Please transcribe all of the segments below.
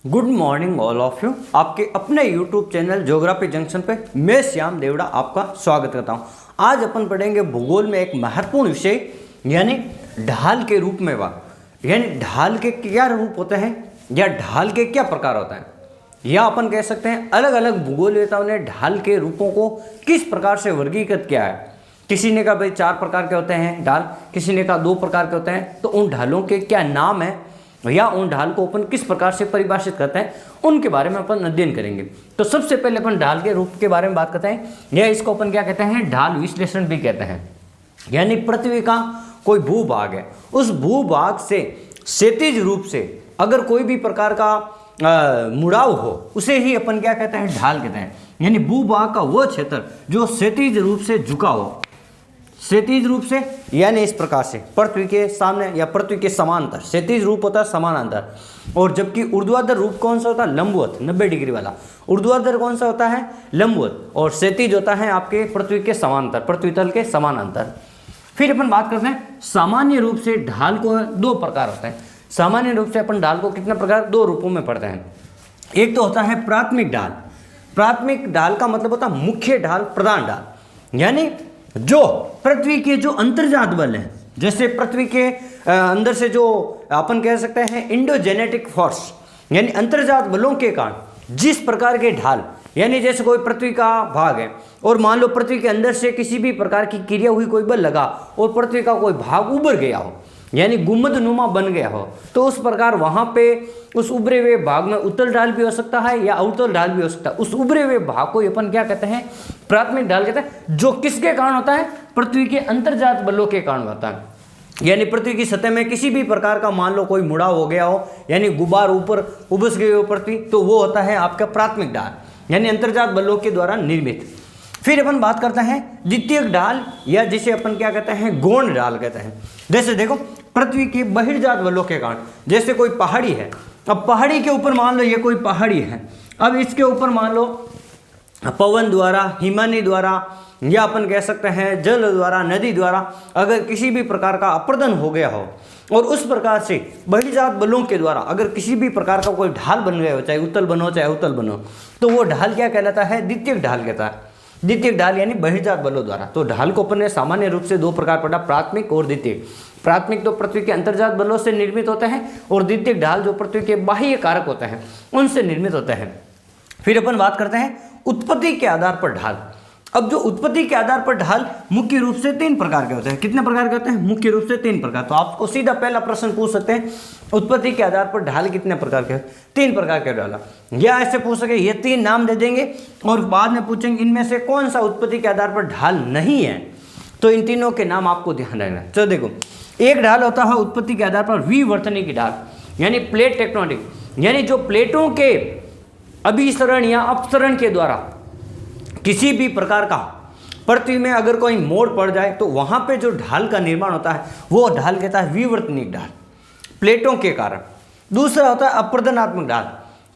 Good morning all of you. आपके अपने YouTube channel geography junction पे मैं श्याम देवड़ा आपका स्वागत करता हूँ। आज अपन पढ़ेंगे भूगोल में एक महत्वपूर्ण विषय यानी ढाल के रूप में वाक, यानी ढाल के क्या रूप होते हैं या ढाल के क्या प्रकार होता है, या अपन कह सकते हैं अलग अलग भूगोलवेताओं ने ढाल के रूपों को किस प्रकार से वर्गीकृत किया है। किसी ने कहा भाई 4 प्रकार के होते हैं ढाल, किसी ने कहा 2 प्रकार के होते हैं। तो उन ढालों के क्या नाम है या उन ढाल को अपन किस प्रकार से परिभाषित करते हैं, उनके बारे में अपन अध्ययन करेंगे। तो सबसे पहले अपन ढाल के रूप के बारे में बात करते हैं, या इसको अपन क्या कहते हैं, ढाल विश्लेषण भी कहते हैं। यानी पृथ्वी का कोई भूभाग है, उस भूभाग से क्षैतिज रूप से अगर कोई भी प्रकार का मुड़ाव हो उसे ही अपन क्या कहते हैं, ढाल कहते हैं। यानी भूभाग का वो क्षेत्र जो क्षैतिज रूप से झुका हो, क्षैतिज रूप से यानी इस प्रकार से पृथ्वी के सामने या पृथ्वी के समांतर। क्षैतिज रूप होता है समानांतर, और जबकि ऊर्ध्वाधर रूप कौन सा होता है, लंबवत 90 डिग्री वाला। ऊर्ध्वाधर कौन सा होता है, लंबवत, और क्षैतिज होता है आपके पृथ्वी के समांतर, पृथ्वी तल के समानांतर। फिर अपन बात करते हैं सामान्य रूप से ढाल को 2 प्रकार होते हैं। सामान्य रूप से अपन ढाल को कितने प्रकार, 2 रूपों में पढ़ते हैं। एक तो होता है प्राथमिक ढाल। प्राथमिक ढाल का मतलब होता है मुख्य ढाल, प्रधान ढाल। यानी जो पृथ्वी के जो अंतर्जात बल है, जैसे पृथ्वी के अंदर से जो अपन कह सकते हैं इंडोजेनेटिक फोर्स, यानी अंतर्जात बलों के कारण जिस प्रकार के ढाल, यानी जैसे कोई पृथ्वी का भाग है और मान लो पृथ्वी के अंदर से किसी भी प्रकार की क्रिया हुई, कोई बल लगा और पृथ्वी का कोई भाग उभर गया हो, यानी गुम्बद नुमा बन गया हो, तो उस प्रकार वहां पे उस उभरे हुए भाग में उत्तल ढाल भी हो सकता है या अवतल ढाल भी हो सकता है। उस उभरे हुए भाग को अपन क्या कहते हैं, प्राथमिक ढाल कहते हैं, जो किसके कारण होता है, पृथ्वी के अंतर्जात बलों के कारण होता है। यानी पृथ्वी की सतह में किसी भी प्रकार का मान लो कोई मुड़ाव हो गया हो, यानी गुबार ऊपर उबस गई हो पृथ्वी, तो वो होता है आपका प्राथमिक ढाल, यानी अंतर्जात बलों के द्वारा निर्मित। फिर अपन बात करते हैं द्वितीयक ढाल, या जिसे अपन क्या कहते हैं, गौण ढाल कहते हैं। जैसे देखो पृथ्वी के बहिर्जात बलों के कारण, जैसे कोई पहाड़ी है, अब पहाड़ी के ऊपर मान लो ये कोई पहाड़ी है, अब इसके ऊपर मान लो पवन द्वारा, हिमानी द्वारा, या अपन कह सकते हैं जल द्वारा, नदी द्वारा अगर किसी भी प्रकार का अपरदन हो गया हो, और उस प्रकार से बहिर्जात बलों के द्वारा अगर किसी भी प्रकार का कोई ढाल बन गया हो, चाहे उत्तल बनो चाहे अवतल बनो, तो वो ढाल क्या कहलाता है, द्वितीयक ढाल कहता है। द्वितीयक ढाल यानी बहिर्जात बलों द्वारा। तो ढाल को अपन ने सामान्य रूप से 2 प्रकार पढ़ा, प्राथमिक और द्वितीयक। प्राथमिक तो पृथ्वी के अंतर्जात बलों से निर्मित होते हैं, और द्वितीयक ढाल जो पृथ्वी के बाह्य कारक होते हैं उनसे निर्मित होते हैं। फिर अपन बात करते हैं उत्पत्ति के आधार पर ढाल। अब जो उत्पत्ति के आधार पर ढाल मुख्य रूप से 3 प्रकार के होते हैं। कितने प्रकार के होते हैं, मुख्य रूप से 3 प्रकार। तो आपको सीधा पहला प्रश्न पूछ सकते हैं, उत्पत्ति के आधार पर ढाल कितने प्रकार के, 3 प्रकार के ढाल। या ऐसे पूछ सके, ये 3 नाम दे देंगे और बाद में पूछेंगे इनमें से कौन सा उत्पत्ति के आधार पर ढाल नहीं है, तो इन तीनों के नाम आपको ध्यान रखना। चलो देखो, एक ढाल होता है उत्पत्ति के आधार पर विवर्तनी की ढाल, यानी प्लेट टेक्टोनिक, यानी जो प्लेटों के अभिसरण या अपसरण के द्वारा किसी भी प्रकार का पृथ्वी में अगर कोई मोड़ पड़ जाए तो वहां पे जो ढाल का निर्माण होता है वो ढाल कहता है विवर्तनिक ढाल, प्लेटों के कारण। दूसरा होता है अपर्दनात्मक ढाल।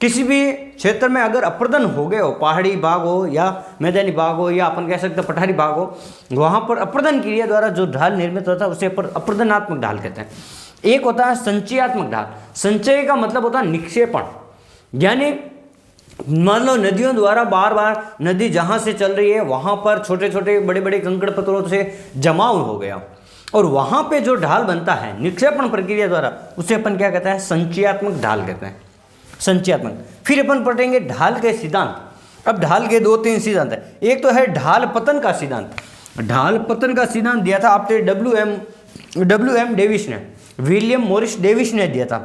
किसी भी क्षेत्र में अगर अपर्दन हो गए हो, पहाड़ी भाग हो या मैदानी भाग हो या अपन कह सकते हैं पठारी भाग हो, वहां पर अपर्दन क्रिया द्वारा जो ढाल निर्मित होता है उसे अपर्दनात्मक ढाल कहते हैं। एक होता है संचयात्मक ढाल। संचय का मतलब होता है निक्षेपण, यानी मान लो नदियों द्वारा बार बार नदी जहां से चल रही है वहां पर छोटे छोटे बड़े बड़े कंकड़ पत्थरों से जमाव हो गया, और वहां पे जो ढाल बनता है निक्षेपण प्रक्रिया द्वारा, उसे अपन क्या कहते हैं, संचयात्मक ढाल कहते हैं, संचयात्मक। फिर अपन पढ़ेंगे ढाल के सिद्धांत। अब ढाल के 2-3 सिद्धांत है। एक तो है ढाल पतन का सिद्धांत। ढाल पतन का सिद्धांत दिया था आपने डब्ल्यू एम डेविस ने, विलियम मॉरिस डेविस ने दिया था।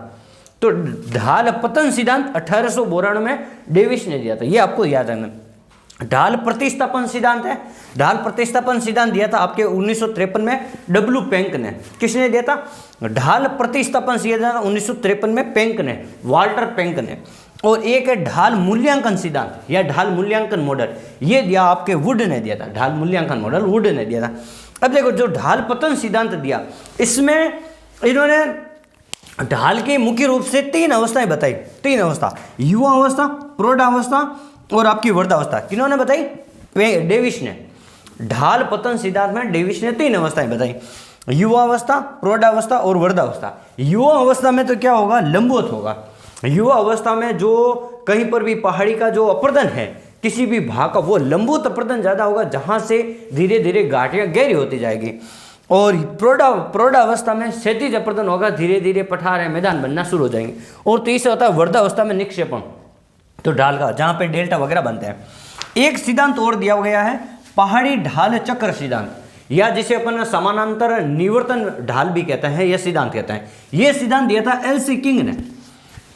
तो ढाल पतन सिद्धांत 1892 में डेविस ने दिया था, ये आपको याद रखना। ढाल प्रतिस्थापन सिद्धांत है। ढाल प्रतिस्थापन सिद्धांत दिया था आपके 1953 में डब्ल्यू पेंक ने। किसने दिया था, ढाल प्रतिस्थापन सिद्धांत 1953 में पेंक ने, वाल्टर पेंक ने। और एक है ढाल मूल्यांकन सिद्धांत या ढाल मूल्यांकन मॉडल, ये दिया आपके वुड ने दिया था। ढाल मूल्यांकन मॉडल वुड ने दिया था। अब देखो जो ढाल पतन सिद्धांत दिया, इसमें इन्होंने ढाल की मुख्य रूप से 3 अवस्थाएं बताई। 3 अवस्था, युवा अवस्था, प्रौढ़ावस्था और आपकी वृद्धावस्था। किन्होंने बताई, डेविस ने। ढाल पतन सिद्धांत में डेविस ने 3 अवस्थाएं बताई, युवा अवस्था, प्रौढ़ावस्था और वृद्धावस्था। युवा अवस्था में तो क्या होगा, लंबवत होगा। युवा अवस्था में जो कहीं पर भी पहाड़ी का जो अपर्दन है किसी भी भाग का, वो लंबूत अपर्दन ज़्यादा होगा, जहाँ से धीरे धीरे घाटियाँ गहरी होती जाएगी। और प्रौढ़ावस्था में क्षैतिज अपर्दन होगा, धीरे धीरे पठार है मैदान बनना शुरू हो जाएंगे। और तीसरा होता है वृद्धावस्था में निक्षेपण, तो ढाल का जहाँ पे डेल्टा वगैरह बनते हैं। एक सिद्धांत और दिया गया है पहाड़ी ढाल चक्र सिद्धांत, या जिसे अपन समानांतर निवर्तन ढाल भी कहते हैं, यह सिद्धांत कहते हैं। यह सिद्धांत दिया था एल.सी. किंग ने,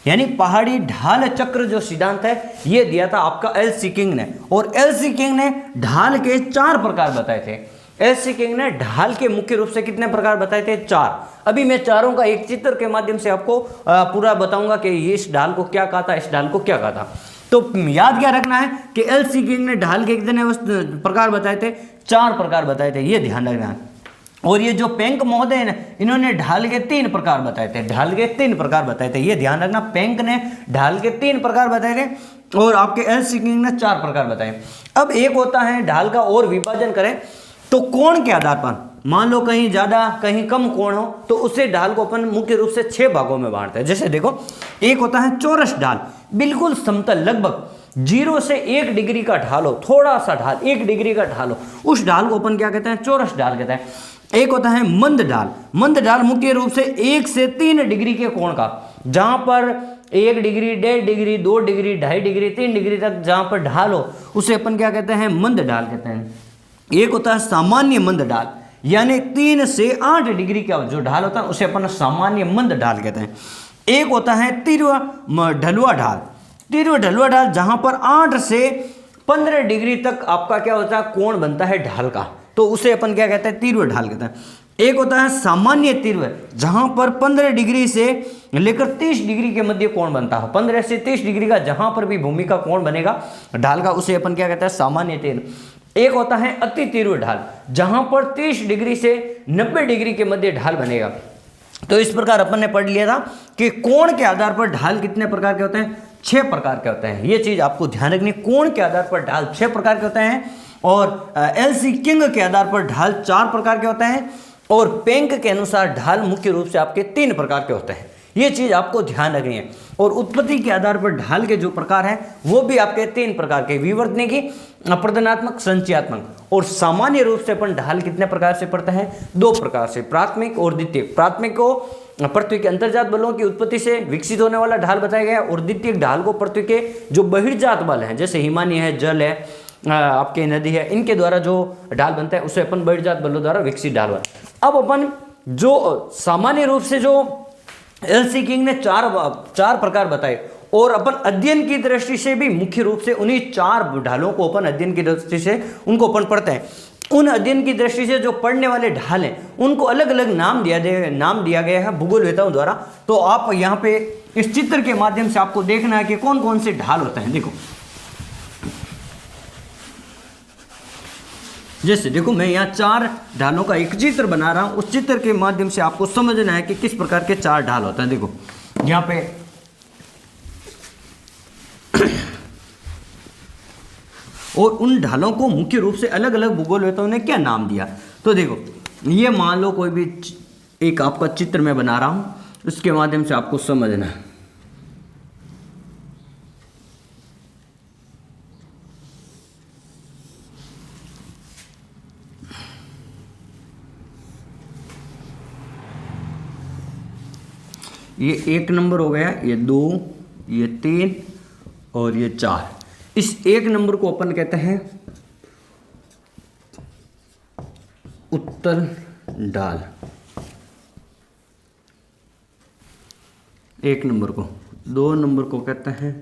यानी पहाड़ी ढाल चक्र जो सिद्धांत है यह दिया था आपका एल.सी. किंग ने। और एल.सी. किंग ने ढाल के 4 प्रकार बताए थे। एल.सी. किंग ने ढाल के मुख्य रूप से कितने प्रकार बताए थे? 4। अभी मैं चारों का एक चित्र के माध्यम से आपको पूरा बताऊंगा कि इस ढाल को क्या कहा था, इस ढाल को क्या कहा था। तो याद क्या रखना है कि एल.सी. किंग ने ढाल के कितने प्रकार बताए थे? 4 प्रकार बताए थे, ये ध्यान रखना है। और ये जो पेंक महोदय है ना, इन्होंने ढाल के 3 प्रकार बताए थे, ढाल के 3 प्रकार बताए थे, ये ध्यान रखना। पेंक ने ढाल के 3 प्रकार बताए थे और आपके एल.सी. किंग ने 4 प्रकार बताए। अब एक होता है ढाल का और विभाजन करें तो कोण के आधार पर, मान लो कहीं ज्यादा कहीं कम कोण हो तो उसे ढाल को अपन मुख्य रूप से 6 भागों में बांटते हैं। जैसे देखो, एक होता है चौरस ढाल, बिल्कुल समतल, लगभग 0 से 1 डिग्री का ढाल हो, थोड़ा सा ढाल 1 डिग्री का ढाल हो, उस ढाल को अपन क्या कहते हैं? चौरस ढाल कहते हैं। एक होता है मंद ढाल, मंद ढाल मुख्य रूप से 1 से 3 डिग्री के कोण का, जहां पर 1 degree, 1.5 degree, 2 degree, 2.5 degree, 3 degree तक जहां पर ढाल हो उसे अपन क्या कहते हैं? मंद ढाल कहते हैं। एक होता है सामान्य मंद ढाल, यानी 3 से 8 डिग्री का जो ढाल होता है उसे अपन सामान्य मंद ढाल कहते हैं। एक होता है तीव्र ढलुआ ढाल, तीव्र ढलुआ ढाल जहां पर 8 से 15 डिग्री तक आपका क्या होता है? कोण बनता है ढाल का, तो उसे अपन क्या कहते हैं? तीव्र ढाल कहते हैं। एक होता है सामान्य तीव्र, जहां पर 15 डिग्री से लेकर 30 डिग्री के मध्य कोण बनता है, 15 से 30 डिग्री का जहां पर भी भूमि का कोण बनेगा ढाल का, उसे अपन क्या कहते हैं? सामान्य तीव्र। एक होता है अति तीव्र ढाल, जहां पर 30 डिग्री से 90 डिग्री के मध्य ढाल बनेगा। तो इस प्रकार अपन ने पढ़ लिया था कि कोण के आधार पर ढाल कितने प्रकार के होते हैं? 6 प्रकार के होते हैं। ये चीज आपको ध्यान रखनी, कोण के आधार पर ढाल 6 प्रकार के होते हैं, और एल.सी. किंग के आधार पर ढाल 4 प्रकार के होते हैं, और पेंक के अनुसार ढाल मुख्य रूप से आपके 3 प्रकार के होते हैं। ये चीज आपको ध्यान रखनी है। और उत्पत्ति के आधार पर ढाल के जो प्रकार हैं वो भी आपके 3 प्रकार के, विवर्तनिकी, अपर्दनात्मक, संचयात्मक। और सामान्य रूप से अपन ढाल कितने प्रकार से पढ़ते हैं? 2 प्रकार से, प्राथमिक और द्वितीय। प्राथमिक को पृथ्वी के अंतर्जात बलों की उत्पत्ति से विकसित होने वाला ढाल बताया गया, और द्वितीय ढाल को पृथ्वी के जो बहिर्जात बल हैं, जैसे हिमानी है, जल है, आपके नदी है, इनके द्वारा जो ढाल बनता है उसे अपन बहिर्जात बलों द्वारा विकसित ढाल बनता है। अब अपन जो सामान्य रूप से जो एल.सी. किंग ने 4 प्रकार बताए, और अपन अध्ययन की दृष्टि से भी मुख्य रूप से उन्हीं 4 ढालों को अपन अध्ययन की दृष्टि से उनको अपन पढ़ते हैं। उन अध्ययन की दृष्टि से जो पढ़ने वाले ढाल हैं उनको अलग अलग नाम दिया गया है भूगोलवेताओं द्वारा। तो आप यहाँ पे इस चित्र के माध्यम से आपको देखना है कि कौन कौन से ढाल होते हैं। देखो, जैसे देखो, मैं यहाँ 4 ढालों का एक चित्र बना रहा हूँ, उस चित्र के माध्यम से आपको समझना है कि किस प्रकार के 4 ढाल होते हैं। देखो यहाँ पे और उन ढालों को मुख्य रूप से अलग अलग भूगोलवेताओं ने क्या नाम दिया। तो देखो, ये मान लो कोई भी एक आपका चित्र मैं बना रहा हूँ, उसके माध्यम से आपको समझना है। ये 1 नंबर हो गया, ये 2, ये 3 और ये 4। इस 1 नंबर को अपन कहते हैं उत्तल ढाल, 1 नंबर को। 2 नंबर को कहते हैं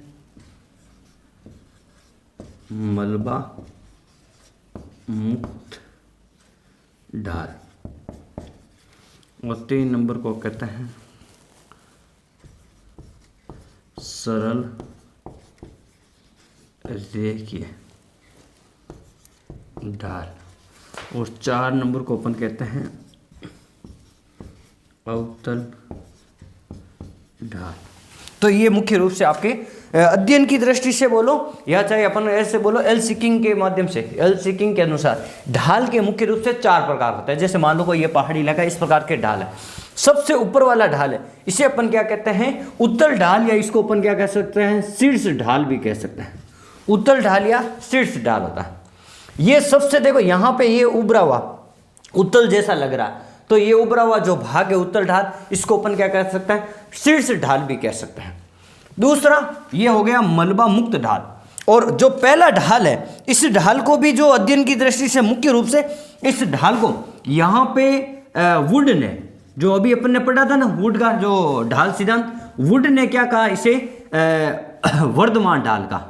मलबा मुक्त ढाल, और 3 नंबर को कहते हैं सरल रेखीय ढाल, और 4 नंबर को अपन कहते हैं अवतल ढाल। तो ये मुख्य रूप से आपके अध्ययन की दृष्टि से बोलो या चाहे अपन ऐसे बोलो एल सीकिंग के माध्यम से, एल सीकिंग के अनुसार ढाल के मुख्य रूप से 4 प्रकार होते हैं। जैसे मान लो कोई ये पहाड़ी इलाका है, इस प्रकार के ढाल है। सबसे ऊपर वाला ढाल है, इसे अपन क्या कहते हैं, उत्तल ढाल, या इसको अपन क्या कह सकते हैं, शीर्ष ढाल भी कह सकते हैं। उत्तल ढाल या शीर्ष ढाल होता है। ये सबसे देखो यहाँ पे ये उभरा हुआ उत्तल जैसा लग रहा है, तो ये उभरा हुआ जो भाग है उत्तल ढाल, इसको अपन क्या कह सकते हैं, शीर्ष ढाल भी कह सकते हैं। दूसरा ये हो गया मलबा मुक्त ढाल। और जो पहला ढाल है, इस ढाल को भी जो अध्ययन की दृष्टि से मुख्य रूप से इस ढाल को यहाँ पे वुड ने, जो अभी अपन ने पढ़ा था ना वुड का जो ढाल सिद्धांत, वुड ने क्या कहा इसे, वर्धमान ढाल का,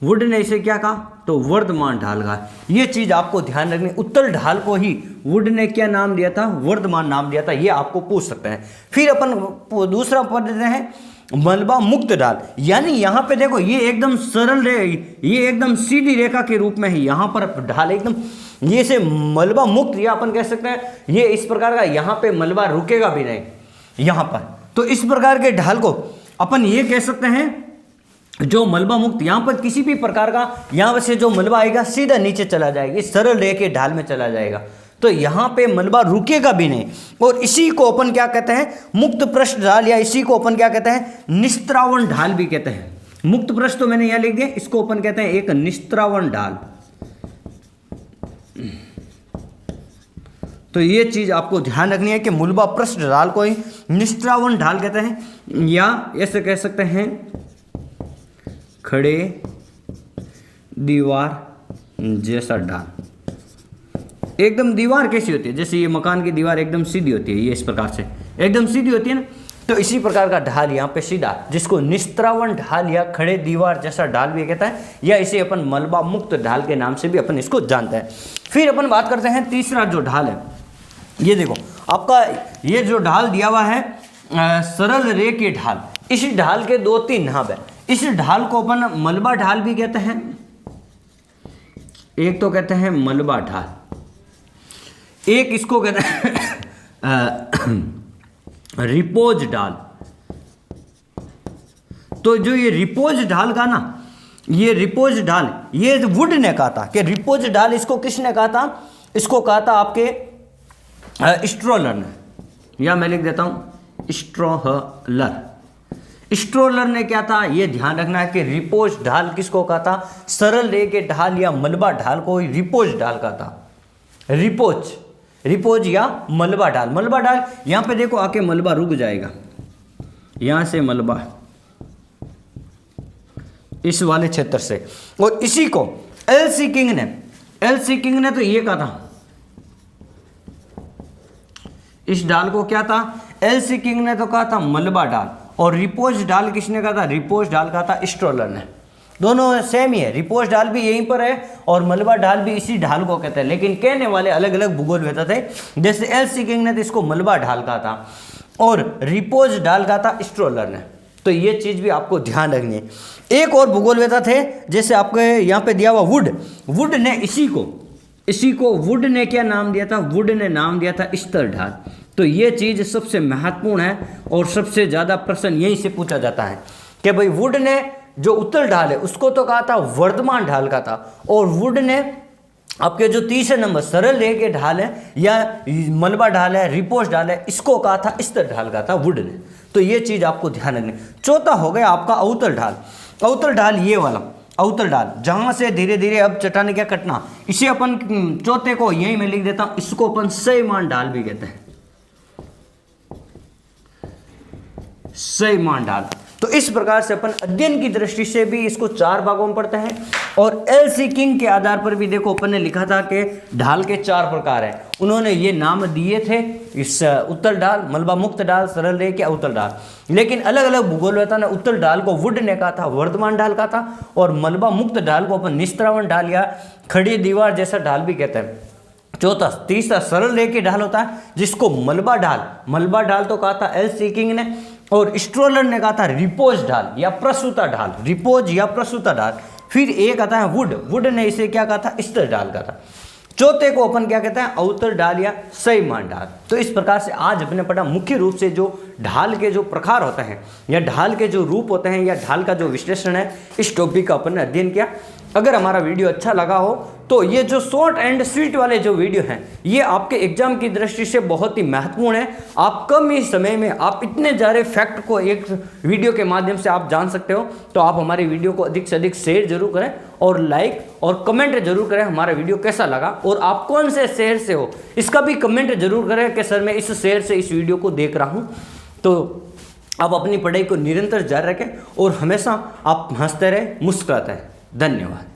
वुड ने इसे क्या कहा, तो वर्धमान ढाल का। ये चीज आपको ध्यान रखनी, उत्तल ढाल को ही वुड ने क्या नाम दिया था, वर्धमान नाम दिया था, ये आपको पूछ सकते हैं। फिर अपन दूसरा पढ़ देते हैं मलबा मुक्त ढाल। यानी यहाँ पे देखो ये एकदम सरल ये एकदम सीधी रेखा के रूप में ही यहाँ पर ढाल एकदम, ये से मलबा मुक्त, या अपन कह सकते हैं ये इस प्रकार का, यहाँ पे मलबा रुकेगा भी नहीं यहाँ पर। तो इस प्रकार के ढाल को अपन ये कह सकते हैं जो मलबा मुक्त, यहाँ पर किसी भी प्रकार का यहाँ से जो मलबा आएगा सीधा नीचे चला जाएगा, इस सरल रेखे ढाल में चला जाएगा, तो यहाँ पे मलबा रुकेगा भी नहीं। और इसी को अपन क्या कहते हैं, मुक्त पृष्ठ ढाल, या इसी को अपन क्या कहते हैं, निस्त्रावण ढाल भी कहते हैं। मुक्त पृष्ठ तो मैंने यहाँ लिख दिया, इसको अपन कहते हैं एक निस्त्रावण ढाल। तो ये चीज आपको ध्यान रखनी है कि मलबा पृष्ठ ढाल को ही निस्त्रावण ढाल कहते हैं, या ऐसे कह सकते हैं खड़े दीवार जैसा ढाल। एकदम दीवार कैसी होती है, जैसे ये मकान की दीवार एकदम सीधी होती है, ये इस प्रकार से एकदम सीधी होती है ना, तो इसी प्रकार का ढाल यहाँ पे सीधा, जिसको निस्त्रावण ढाल या खड़े दीवार जैसा ढाल भी कहता है, या इसे अपन मलबा मुक्त ढाल के नाम से भी अपन इसको जानते हैं। फिर अपन बात करते हैं तीसरा जो ढाल है, ये देखो आपका ये जो ढाल दिया हुआ है सरल रेखीय ढाल। इस ढाल के 2-3 नाम है। इस ढाल को अपन मलबा ढाल भी कहते हैं, एक तो कहते हैं मलबा ढाल, एक इसको कहते हैं रिपोज ढाल। तो जो ये रिपोज ढाल का ना, ये रिपोज ढाल, ये वुड ने कहा था कि रिपोज ढाल, इसको किसने कहा था, इसको कहा था आपके स्ट्रोलर ने, या मैं लिख देता हूं स्ट्रोलर। स्ट्रोलर ने क्या था, ये ध्यान रखना है कि रिपोज ढाल किसको कहा था, सरल रेखे ढाल या मलबा ढाल को रिपोज ढाल का था। रिपोज या मलबा ढाल। मलबा ढाल यहां पे देखो आके मलबा रुक जाएगा, यहां से मलबा इस वाले क्षेत्र से, और इसी को एल सीकिंग ने तो ये कहा था, इस ढाल को क्या था, एल सीकिंग ने तो कहा था मलबा ढाल, और रिपोज ढाल किसने कहा था, रिपोज ढाल कहा था स्ट्रोलर ने। दोनों सेम ही है, रिपोज ढाल भी यहीं पर है और मलबा ढाल भी इसी ढाल को कहते हैं, लेकिन कहने वाले अलग अलग भूगोल वेता थे। जैसे एल सीकिंग ने तो इसको मलबा ढाल कहा था और रिपोज ढाल कहा था स्ट्रोलर ने। तो ये चीज भी आपको ध्यान रखनी है। एक और भूगोल वेता थे, जैसे आपके यहाँ पे दिया हुआ वुड ने इसी को वुड ने क्या नाम दिया था, वुड ने नाम दिया था स्तर ढाल। तो ये चीज सबसे महत्वपूर्ण है और सबसे ज्यादा प्रश्न यहीं से पूछा जाता है कि भाई वुड ने जो उत्तल ढाल है उसको तो कहा था वर्धमान ढाल का था, और वुड ने आपके जो तीसरे नंबर सरल रेखे ढाल है या मलबा ढाल है, रिपोज ढाल है, इसको कहा था स्तर ढाल का था वुड ने। तो ये चीज आपको ध्यान रखनी। चौथा हो गया आपका अवतल ढाल। अवतल ढाल ये वाला अवतल ढाल, जहां से धीरे धीरे अब चट्टाने क्या कटना, इसे अपन चौथे को यही मैं लिख देता हूं, इसको अपन सयमान ढाल भी कहते हैं, सयमान ढाल। तो इस प्रकार से अपन अध्ययन की दृष्टि से भी इसको 4 भागों में पढ़ते हैं, और एल सीकिंग के आधार पर भी देखो अपन ने लिखा था कि ढाल के 4 प्रकार हैं। उन्होंने ये नाम दिए थे, इस उत्तल ढाल, मलबा मुक्त ढाल, सरल रेखे, अवतल ढाल। लेकिन अलग अलग भूगोलवेता ने उत्तल ढाल को वुड ने कहा था वर्धमान ढाल का था, और मलबा मुक्त ढाल को अपन निस्त्रावण ढाल या खड़ी दीवार जैसा ढाल भी कहते हैं। चौथा तीसरा सरल रेखे ढाल होता है, जिसको मलबा ढाल तो कहा था एल सीकिंग ने, और स्ट्रोलर ने कहा था रिपोज ढाल या प्रसूता ढाल, रिपोज या प्रसूता ढाल। फिर एक आता है वुड ने इसे क्या कहा था, स्तर ढाल का था। चौथे को अपन क्या कहते हैं, अवतर ढाल या सही मान ढाल। तो इस प्रकार से आज अपने पढ़ा मुख्य रूप से जो ढाल के जो प्रकार होते हैं या ढाल के जो रूप होते हैं या ढाल का जो विश्लेषण है, इस टॉपिक का अपन ने अध्ययन किया। अगर हमारा वीडियो अच्छा लगा हो तो ये जो शॉर्ट एंड स्वीट वाले जो वीडियो हैं ये आपके एग्जाम की दृष्टि से बहुत ही महत्वपूर्ण है। आप कम ही समय में आप इतने सारे फैक्ट को एक वीडियो के माध्यम से आप जान सकते हो। तो आप हमारी वीडियो को अधिक से अधिक शेयर जरूर करें और लाइक और कमेंट जरूर करें हमारा वीडियो कैसा लगा और आप कौन से शहर से हो इसका भी कमेंट जरूर करें कि सर मैं इस शहर से इस वीडियो को देख रहा हूँ। तो आप अपनी पढ़ाई को निरंतर जारी रखें और हमेशा आप हंसते रहें, मुस्कुराते रहें। धन्यवाद।